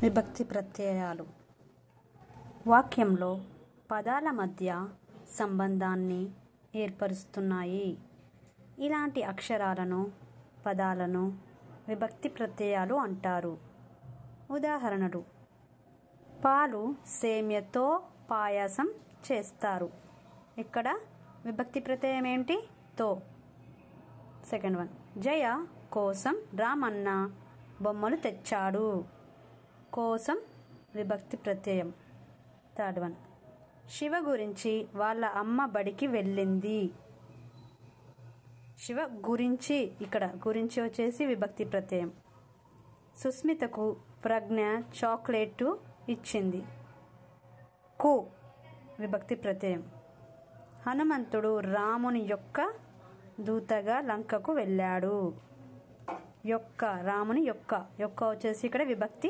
విభక్తి ప్రత్యయాలు వాక్యంలో పదాల మధ్య సంబంధాన్ని ఏర్పరుస్తున్నాయి. ఇలాంటి అక్షరాలను, పదాలను విభక్తి ప్రత్యయాలు అంటారు. ఉదాహరణలు: పాలు సేమ్యతో పాయసం చేస్తారు. ఇక్కడ విభక్తి ప్రత్యయం ఏంటి? తో. సెకండ్ వన్, జయ కోసం రామన్న బొమ్మలు తెచ్చాడు. కోసం విభక్తి ప్రత్యయం. థర్డ్ వన్, శివ గురించి వాళ్ళ అమ్మ బడికి వెళ్ళింది. శివ గురించి, ఇక్కడ గురించి వచ్చేసి విభక్తి ప్రత్యయం. సుస్మితకు ప్రజ్ఞ చాక్లెట్ ఇచ్చింది. కు విభక్తి ప్రత్యయం. హనుమంతుడు రాముని యొక్క దూతగా లంకకు వెళ్ళాడు. యొక్క, రాముని యొక్క, యొక్క వచ్చేసి ఇక్కడ విభక్తి